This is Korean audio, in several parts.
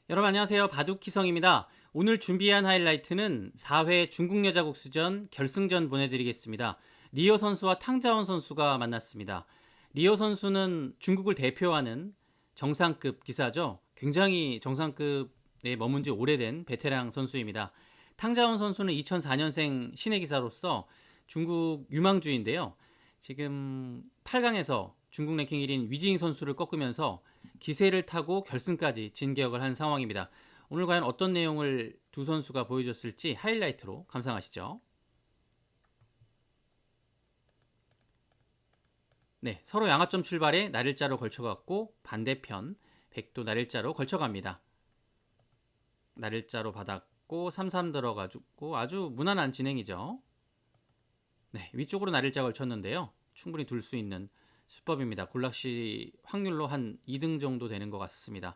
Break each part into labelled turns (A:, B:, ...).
A: 여러분 안녕하세요. 바둑기성입니다. 오늘 준비한 하이라이트는 4회 중국 여자국수전 결승전 보내드리겠습니다. 리오 선수와 탕자원 선수가 만났습니다. 리오 선수는 중국을 대표하는 정상급 기사죠. 굉장히 정상급에 머문 지 오래된 베테랑 선수입니다. 탕자원 선수는 2004년생 신예 기사로서 중국 유망주인데요. 지금 8강에서 중국 랭킹 1인 위징 선수를 꺾으면서 기세를 타고 결승까지 진격을 한 상황입니다. 오늘 과연 어떤 내용을 두 선수가 보여줬을지 하이라이트로 감상하시죠. 네, 서로 양하점 출발에 날일자로 걸쳐갔고 반대편 백도 날일자로 걸쳐갑니다. 날일자로 받았고 3-3 들어가지고 아주 무난한 진행이죠. 네, 위쪽으로 날일자 걸쳤는데요. 충분히 둘 수 있는 수법입니다. 골락시 확률로 한 2등 정도 되는 것 같습니다.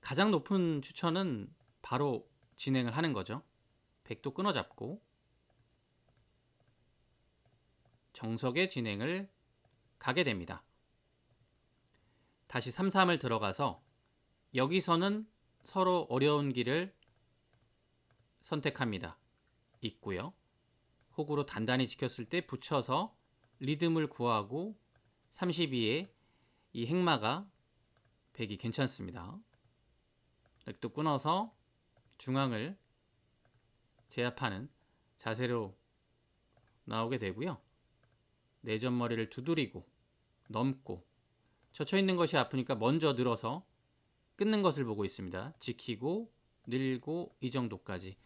A: 가장 높은 추천은 바로 진행을 하는 거죠. 백도 끊어잡고 정석의 진행을 가게 됩니다. 다시 3-3을 들어가서 여기서는 서로 어려운 길을 선택합니다. 있고요. 호구로 단단히 지켰을 때 붙여서 리듬을 구하고 32에 이 행마가 백이 괜찮습니다. 백도 끊어서 중앙을 제압하는 자세로 나오게 되고요. 내전머리를 두드리고 넘고 젖혀있는 것이 아프니까 먼저 늘어서 끊는 것을 보고 있습니다. 지키고 늘고 이 정도까지.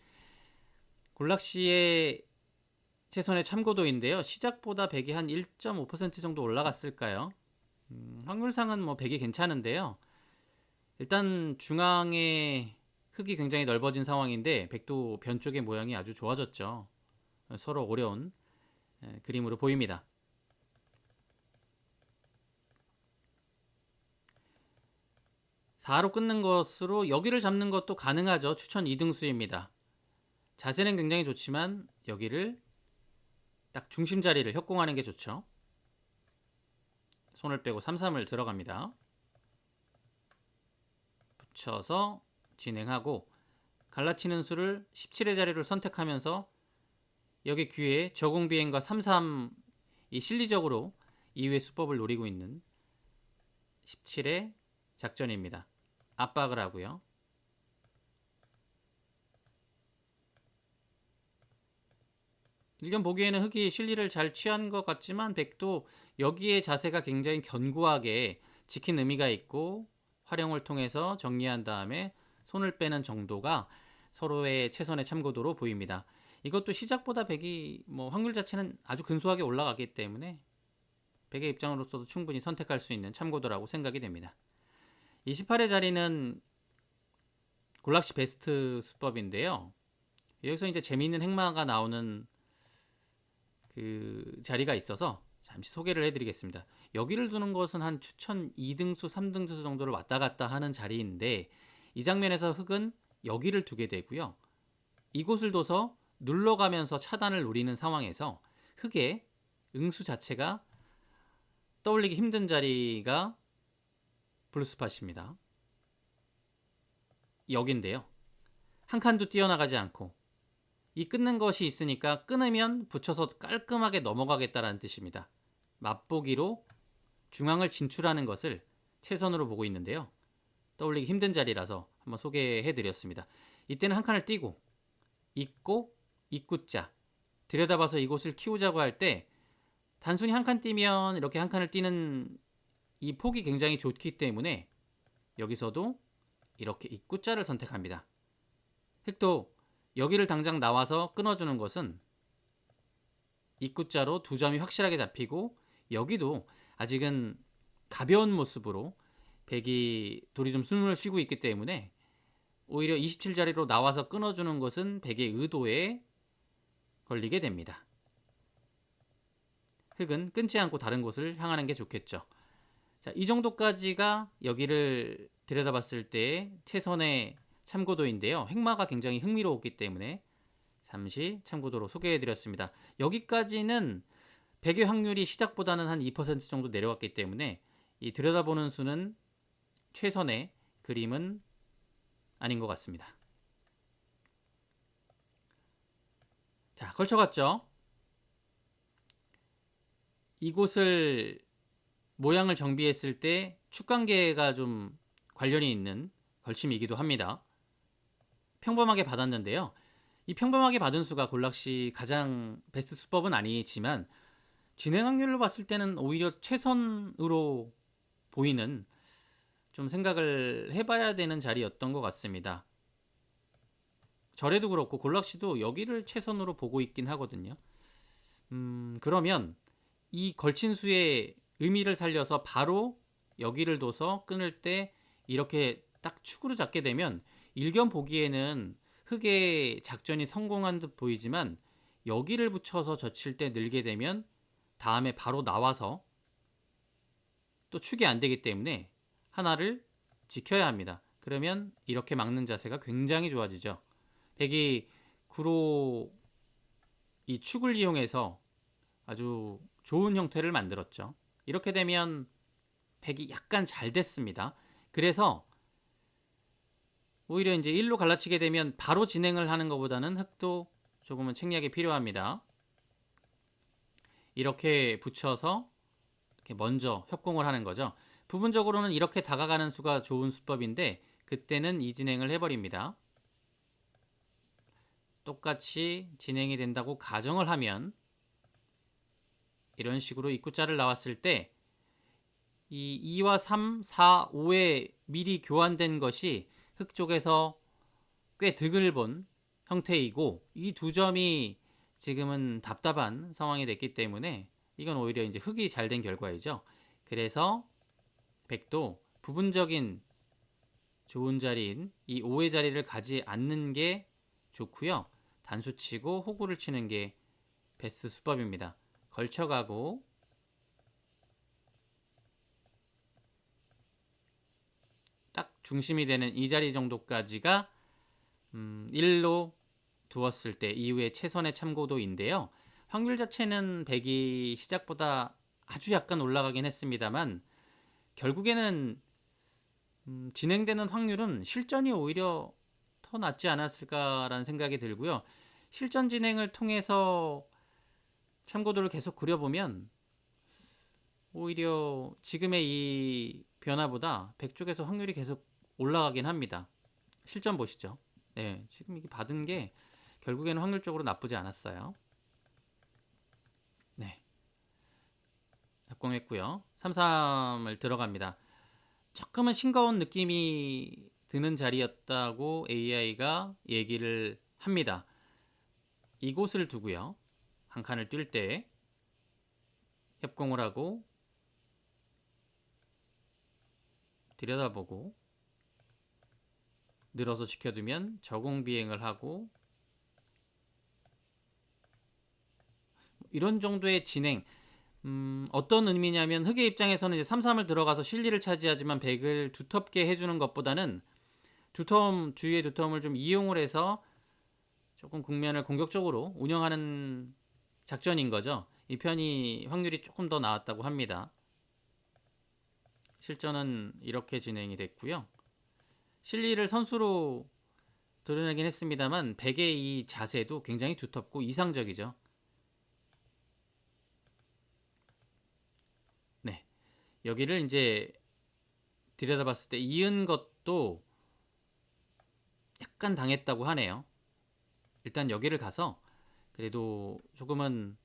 A: 골락시의 최선의 참고도인데요. 시작보다 백이 한 1.5% 정도 올라갔을까요? 확률상은 뭐 백이 괜찮은데요. 일단 중앙에 흙이 굉장히 넓어진 상황인데 백도 변 쪽의 모양이 아주 좋아졌죠. 서로 어려운 그림으로 보입니다. (4로) 끊는 것으로 여기를 잡는 것도 가능하죠. 추천 2등수입니다. 자세는 굉장히 좋지만 여기를 딱 중심 자리를 협공하는 게 좋죠. 손을 빼고 3-3을 들어갑니다. 붙여서 진행하고 갈라치는 수를 17의 자리를 선택하면서 여기 귀에 저공비행과 3-3 이 실리적으로 이후의 수법을 노리고 있는 17의 작전입니다. 압박을 하고요. 일견 보기에는 흙이 실리를 잘 취한 것 같지만 백도 여기에 자세가 굉장히 견고하게 지킨 의미가 있고 활용을 통해서 정리한 다음에 손을 빼는 정도가 서로의 최선의 참고도로 보입니다. 이것도 시작보다 백이 확률 자체는 아주 근소하게 올라가기 때문에 백의 입장으로서도 충분히 선택할 수 있는 참고도라고 생각이 됩니다. 28의 자리는 골락시 베스트 수법인데요. 여기서 이제 재미있는 행마가 나오는 그 자리가 있어서 잠시 소개를 해드리겠습니다. 여기를 두는 것은 한 추천 2등수, 3등수 정도를 왔다 갔다 하는 자리인데 이 장면에서 흙은 여기를 두게 되고요. 이곳을 둬서 눌러가면서 차단을 노리는 상황에서 흙의 응수 자체가 떠올리기 힘든 자리가 블루스팟입니다. 여긴데요. 한 칸도 뛰어나가지 않고 이 끊는 것이 있으니까 끊으면 붙여서 깔끔하게 넘어가겠다라는 뜻입니다. 맛보기로 중앙을 진출하는 것을 최선으로 보고 있는데요. 떠올리기 힘든 자리라서 한번 소개해드렸습니다. 이때는 한 칸을 띄고 있고 입구자 들여다봐서 이곳을 키우자고 할 때 단순히 한 칸 띄면 이렇게 한 칸을 띄는 이 폭이 굉장히 좋기 때문에 여기서도 이렇게 입구자를 선택합니다. 흙도 여기를 당장 나와서 끊어주는 것은 입구자로 두 점이 확실하게 잡히고 여기도 아직은 가벼운 모습으로 백이 돌이 좀 숨을 쉬고 있기 때문에 오히려 27자리로 나와서 끊어주는 것은 백의 의도에 걸리게 됩니다. 흙은 끊지 않고 다른 곳을 향하는 게 좋겠죠. 자, 이 정도까지가 여기를 들여다봤을 때 최선의 참고도인데요. 행마가 굉장히 흥미로웠기 때문에 잠시 참고도로 소개해드렸습니다. 여기까지는 백의 확률이 시작보다는 한 2% 정도 내려갔기 때문에 이 들여다보는 수는 최선의 그림은 아닌 것 같습니다. 자, 걸쳐갔죠? 이곳을 모양을 정비했을 때 축관계가 좀 관련이 있는 걸침이기도 합니다. 평범하게 받았는데요. 이 평범하게 받은 수가 골락시 가장 베스트 수법은 아니지만 진행 확률로 봤을 때는 오히려 최선으로 보이는, 좀 생각을 해봐야 되는 자리였던 것 같습니다. 절에도 그렇고 골락시도 여기를 최선으로 보고 있긴 하거든요. 그러면 이 걸친 수의 의미를 살려서 바로 여기를 둬서 끊을 때 이렇게 딱 축으로 잡게 되면 일견 보기에는 흑의 작전이 성공한 듯 보이지만 여기를 붙여서 젖힐 때 늘게 되면 다음에 바로 나와서 또 축이 안 되기 때문에 하나를 지켜야 합니다. 그러면 이렇게 막는 자세가 굉장히 좋아지죠. 백이 구로 이 축을 이용해서 아주 좋은 형태를 만들었죠. 이렇게 되면 백이 약간 잘 됐습니다. 그래서 오히려 이제 1로 갈라치게 되면 바로 진행을 하는 것보다는 흑도 조금은 책략이 필요합니다. 이렇게 붙여서 이렇게 먼저 협공을 하는 거죠. 부분적으로는 이렇게 다가가는 수가 좋은 수법인데 그때는 이 진행을 해버립니다. 똑같이 진행이 된다고 가정을 하면 이런 식으로 입구자를 나왔을 때 이 2와 3, 4, 5에 미리 교환된 것이 흑 쪽에서 꽤 득을 본 형태이고 이 두 점이 지금은 답답한 상황이 됐기 때문에 이건 오히려 이제 흑이 잘 된 결과이죠. 그래서 백도 부분적인 좋은 자리인 이 5의 자리를 가지 않는 게 좋고요. 단수 치고 호구를 치는 게 베스트 수법입니다. 걸쳐가고 딱 중심이 되는 이 자리 정도까지가 1로 두었을 때 이후에 최선의 참고도인데요. 확률 자체는 100이 시작보다 아주 약간 올라가긴 했습니다만 결국에는 진행되는 확률은 실전이 오히려 더 낫지 않았을까라는 생각이 들고요. 실전 진행을 통해서 참고도를 계속 그려보면 오히려 지금의 이 변화보다 100 쪽에서 확률이 계속 올라가긴 합니다. 실전 보시죠. 네, 지금 이게 받은 게 결국에는 확률적으로 나쁘지 않았어요. 네, 합공했고요. 33을 들어갑니다. 조금은 싱거운 느낌이 드는 자리였다고 AI가 얘기를 합니다. 이곳을 두고요. 한 칸을 뛸 때 협공을 하고 들여다보고 늘어서 지켜두면 저공 비행을 하고 이런 정도의 진행, 어떤 의미냐면 흑의 입장에서는 이제 3-3을 들어가서 실리를 차지하지만 백을 두텁게 해주는 것보다는 두텀 주위의 두텀을 좀 이용을 해서 조금 국면을 공격적으로 운영하는 작전인 거죠. 이 편이 확률이 조금 더 나았다고 합니다. 실전은 이렇게 진행이 됐고요. 실리를 선수로 드러내긴 했습니다만 백의 이 자세도 굉장히 두텁고 이상적이죠. 네, 여기를 이제 들여다봤을 때 이은 것도 약간 당했다고 하네요. 일단 여기를 가서 그래도 조금은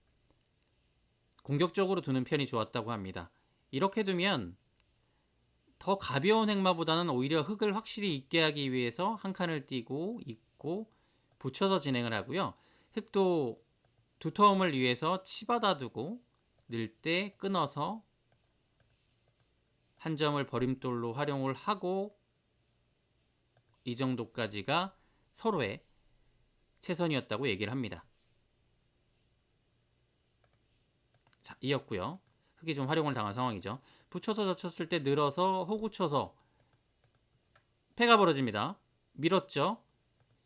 A: 공격적으로 두는 편이 좋았다고 합니다. 이렇게 두면 더 가벼운 행마보다는 오히려 흑을 확실히 있게 하기 위해서 한 칸을 띄고 있고 붙여서 진행을 하고요. 흑도 두터움을 위해서 치받아 두고 늘 때 끊어서 한 점을 버림돌로 활용을 하고 이 정도까지가 서로의 최선이었다고 얘기를 합니다. 자, 이었고요. 흑이 좀 활용을 당한 상황이죠. 붙여서 젖혔을 때 늘어서 호구 쳐서 패가 벌어집니다. 밀었죠.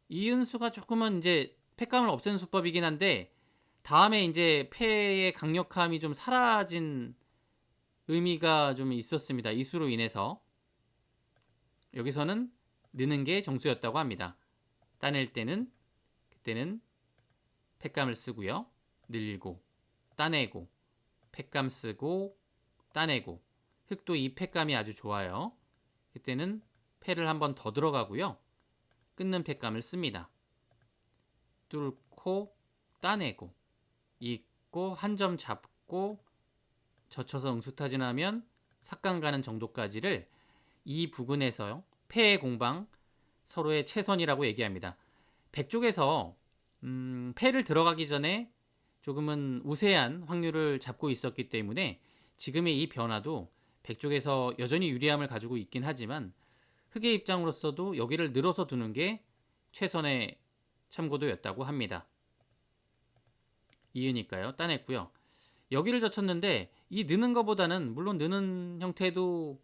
A: 이은수가 조금은 이제 패감을 없애는 수법이긴 한데 다음에 이제 패의 강력함이 좀 사라진 의미가 좀 있었습니다. 이수로 인해서 여기서는 느는 게 정수였다고 합니다. 따낼 때는 그때는 팩감을 쓰고요. 늘리고 따내고 팩감 쓰고 따내고 흙도 이 팩감이 아주 좋아요. 그때는 패를 한 번 더 들어가고요. 끊는 팩감을 씁니다. 뚫고 따내고 잇고 한 점 잡고 젖혀서 응수타진하면 삭감 가는 정도까지를 이 부근에서요. 패의 공방 서로의 최선이라고 얘기합니다. 백쪽에서 패를 들어가기 전에 조금은 우세한 확률을 잡고 있었기 때문에 지금의 이 변화도 백쪽에서 여전히 유리함을 가지고 있긴 하지만 흑의 입장으로서도 여기를 늘어서 두는 게 최선의 참고도였다고 합니다. 이으니까요. 따냈고요. 여기를 젖혔는데 이 느는 것보다는 물론 느는 형태도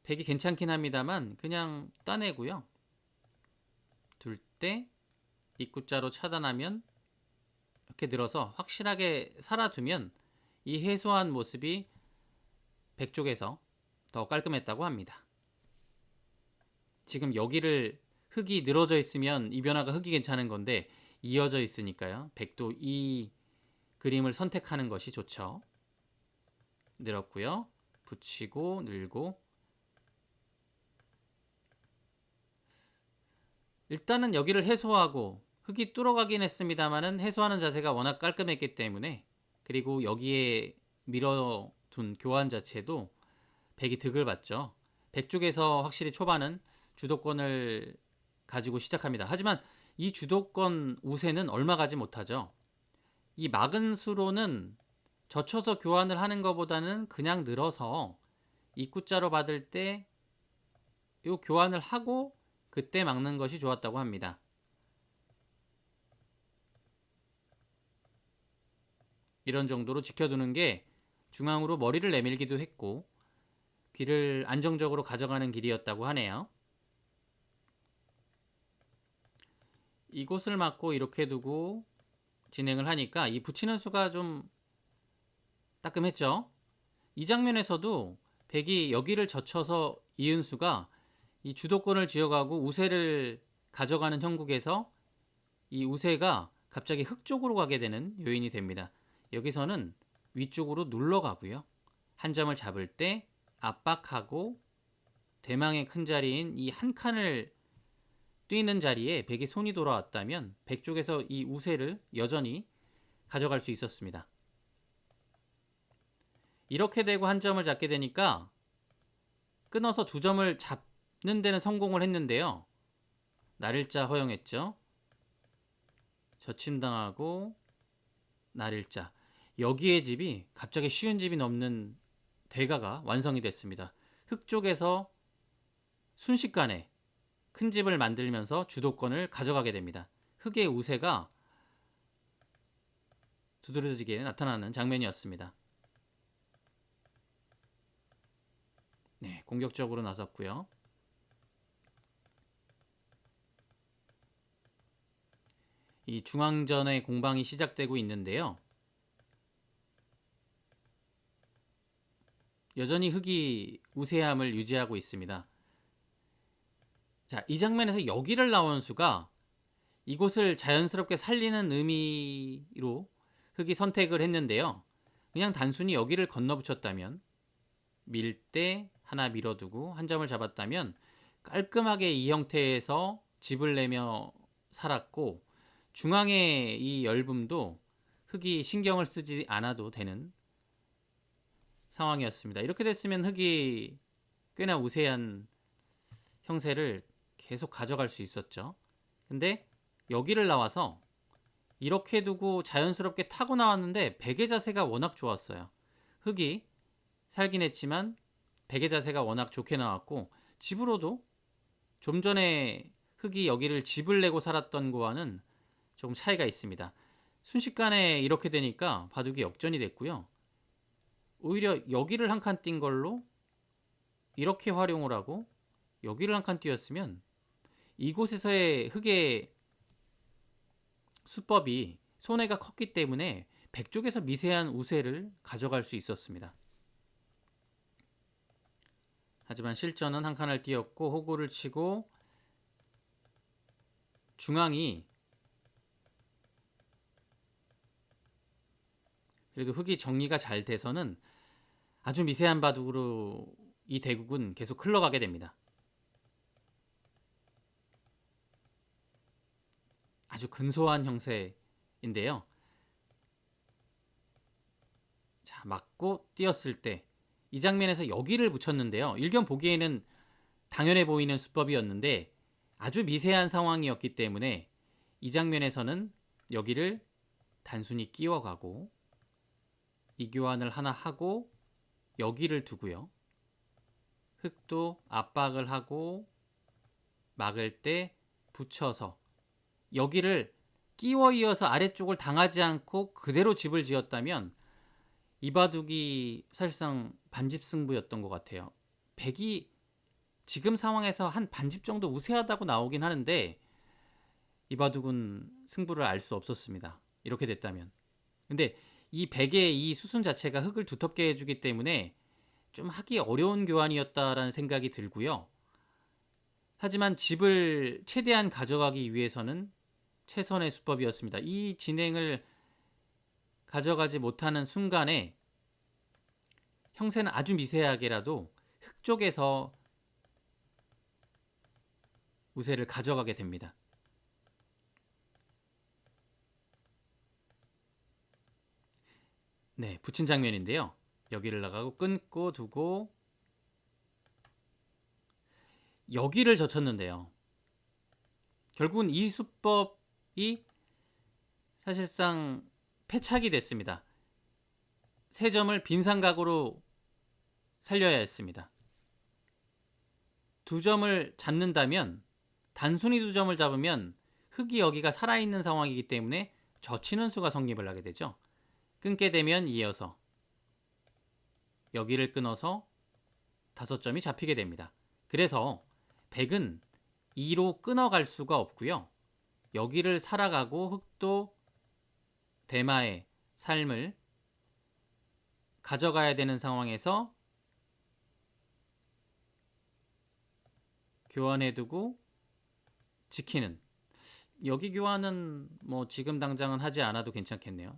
A: 백이 괜찮긴 합니다만 그냥 따내고요. 둘 때 입구자로 차단하면 이렇게 늘어서 확실하게 살아두면 이 해소한 모습이 백쪽에서 더 깔끔했다고 합니다. 지금 여기를 흙이 늘어져 있으면 이 변화가 흙이 괜찮은 건데 이어져 있으니까요. 백도 이 그림을 선택하는 것이 좋죠. 늘었고요. 붙이고 늘고 일단은 여기를 해소하고 흙이 뚫어가긴 했습니다만은 해소하는 자세가 워낙 깔끔했기 때문에 그리고 여기에 밀어둔 교환 자체도 백이 득을 봤죠. 백 쪽에서 확실히 초반은 주도권을 가지고 시작합니다. 하지만 이 주도권 우세는 얼마 가지 못하죠. 이 막은 수로는 젖혀서 교환을 하는 것보다는 그냥 늘어서 입구자로 받을 때 이 교환을 하고 그때 막는 것이 좋았다고 합니다. 이런 정도로 지켜두는 게 중앙으로 머리를 내밀기도 했고 귀를 안정적으로 가져가는 길이었다고 하네요. 이곳을 막고 이렇게 두고 진행을 하니까 이 붙이는 수가 좀 따끔했죠. 이 장면에서도 백이 여기를 젖혀서 이은수가 이 주도권을 쥐어가고 우세를 가져가는 형국에서 이 우세가 갑자기 흙 쪽으로 가게 되는 요인이 됩니다. 여기서는 위쪽으로 눌러가고요. 한 점을 잡을 때 압박하고 대망의 큰 자리인 이 한 칸을 뛰는 자리에 백이 손이 돌아왔다면 백 쪽에서 이 우세를 여전히 가져갈 수 있었습니다. 이렇게 되고 한 점을 잡게 되니까 끊어서 두 점을 잡는 데는 성공을 했는데요. 날일자 허용했죠. 저침당하고 날일자. 여기에 집이 갑자기 쉬운 집이 넘는 대가가 완성이 됐습니다. 흙 쪽에서 순식간에 큰 집을 만들면서 주도권을 가져가게 됩니다. 흙의 우세가 두드러지게 나타나는 장면이었습니다. 네, 공격적으로 나섰고요. 이 중앙전의 공방이 시작되고 있는데요. 여전히 흙이 우세함을 유지하고 있습니다. 자, 이 장면에서 여기를 나온 수가 이곳을 자연스럽게 살리는 의미로 흙이 선택을 했는데요. 그냥 단순히 여기를 건너붙였다면 밀 때 하나 밀어두고 한 점을 잡았다면 깔끔하게 이 형태에서 집을 내며 살았고 중앙의 이 엷음도 흙이 신경을 쓰지 않아도 되는 상황이었습니다. 이렇게 됐으면 흙이 꽤나 우세한 형세를 계속 가져갈 수 있었죠. 근데 여기를 나와서 이렇게 두고 자연스럽게 타고 나왔는데 백의 자세가 워낙 좋았어요. 흙이 살긴 했지만 백의 자세가 워낙 좋게 나왔고 집으로도 좀 전에 흙이 여기를 집을 내고 살았던 거와는 조금 차이가 있습니다. 순식간에 이렇게 되니까 바둑이 역전이 됐고요. 오히려 여기를 한 칸 띈 걸로 이렇게 활용을 하고 여기를 한 칸 띄었으면 이곳에서의 흙의 수법이 손해가 컸기 때문에 백 쪽에서 미세한 우세를 가져갈 수 있었습니다. 하지만 실전은 한 칸을 띄었고 호구를 치고 중앙이 그래도 흙이 정리가 잘 돼서는 아주 미세한 바둑으로 이 대국은 계속 흘러가게 됩니다. 아주 근소한 형세인데요. 자, 맞고 뛰었을 때 이 장면에서 여기를 붙였는데요. 일견 보기에는 당연해 보이는 수법이었는데 아주 미세한 상황이었기 때문에 이 장면에서는 여기를 단순히 끼워가고 이 교환을 하나 하고 여기를 두고요. 흙도 압박을 하고 막을 때 붙여서 여기를 끼워 이어서 아래쪽을 당하지 않고 그대로 집을 지었다면 이 바둑이 사실상 반집 승부였던 것 같아요. 백이 지금 상황에서 한 반집 정도 우세하다고 나오긴 하는데 이 바둑은 승부를 알 수 없었습니다. 이렇게 됐다면. 근데 이 백의 이 수순 자체가 흙을 두텁게 해주기 때문에 좀 하기 어려운 교환이었다라는 생각이 들고요. 하지만 집을 최대한 가져가기 위해서는 최선의 수법이었습니다. 이 진행을 가져가지 못하는 순간에 형세는 아주 미세하게라도 흙 쪽에서 우세를 가져가게 됩니다. 네, 붙인 장면인데요. 여기를 나가고 끊고 두고 여기를 젖혔는데요. 결국은 이 수법이 사실상 패착이 됐습니다. 세 점을 빈상각으로 살려야 했습니다. 두 점을 잡는다면 단순히 두 점을 잡으면 흙이 여기가 살아있는 상황이기 때문에 젖히는 수가 성립을 하게 되죠. 끊게 되면 이어서 여기를 끊어서 5점이 잡히게 됩니다. 그래서 백은 2로 끊어갈 수가 없고요. 여기를 살아가고 흙도 대마의 삶을 가져가야 되는 상황에서 교환해두고 지키는, 여기 교환은 뭐 지금 당장은 하지 않아도 괜찮겠네요.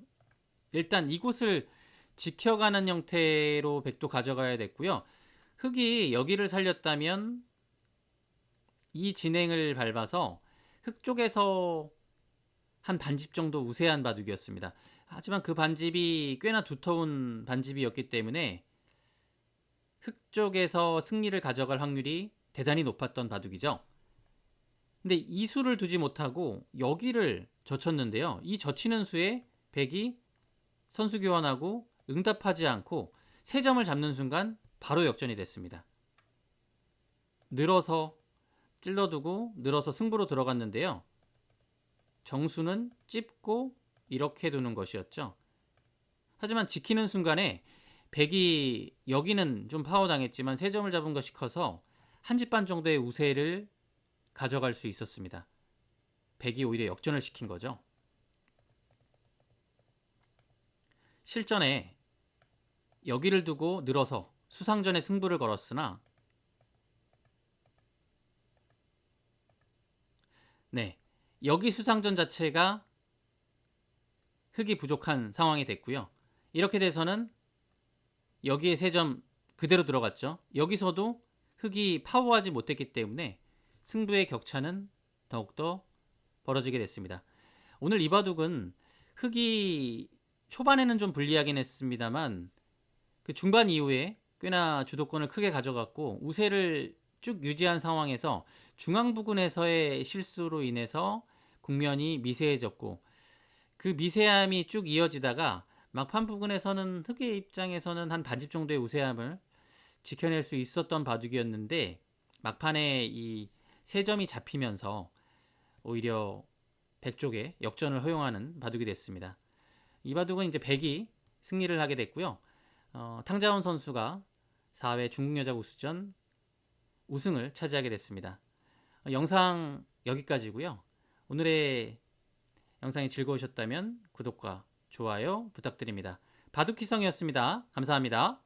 A: 일단 이곳을 지켜가는 형태로 백도 가져가야 됐고요. 흙이 여기를 살렸다면 이 진행을 밟아서 흙 쪽에서 한 반집 정도 우세한 바둑이었습니다. 하지만 그 반집이 꽤나 두터운 반집이었기 때문에 흙 쪽에서 승리를 가져갈 확률이 대단히 높았던 바둑이죠. 근데 이 수를 두지 못하고 여기를 젖혔는데요. 이 젖히는 수에 백이 선수 교환하고 응답하지 않고 세 점을 잡는 순간 바로 역전이 됐습니다. 늘어서 찔러두고 늘어서 승부로 들어갔는데요. 정수는 찝고 이렇게 두는 것이었죠. 하지만 지키는 순간에 백이 여기는 좀 파워당했지만 세 점을 잡은 것이 커서 한 집 반 정도의 우세를 가져갈 수 있었습니다. 백이 오히려 역전을 시킨 거죠. 실전에 여기를 두고 늘어서 수상전에 승부를 걸었으나 네, 여기 수상전 자체가 흙이 부족한 상황이 됐고요. 이렇게 돼서는 여기에 3점 그대로 들어갔죠. 여기서도 흙이 파워하지 못했기 때문에 승부의 격차는 더욱더 벌어지게 됐습니다. 오늘 이 바둑은 흙이 초반에는 좀 불리하긴 했습니다만 그 중반 이후에 꽤나 주도권을 크게 가져갔고 우세를 쭉 유지한 상황에서 중앙 부근에서의 실수로 인해서 국면이 미세해졌고 그 미세함이 쭉 이어지다가 막판 부근에서는 흙의 입장에서는 한 반집 정도의 우세함을 지켜낼 수 있었던 바둑이었는데 막판에 이 3점이 잡히면서 오히려 백 쪽에 역전을 허용하는 바둑이 됐습니다. 이 바둑은 이제 백이 승리를 하게 됐고요. 탕자원 선수가 4회 중국여자국수전 우승을 차지하게 됐습니다. 영상 여기까지고요. 오늘의 영상이 즐거우셨다면 구독과 좋아요 부탁드립니다. 바둑기성이었습니다. 감사합니다.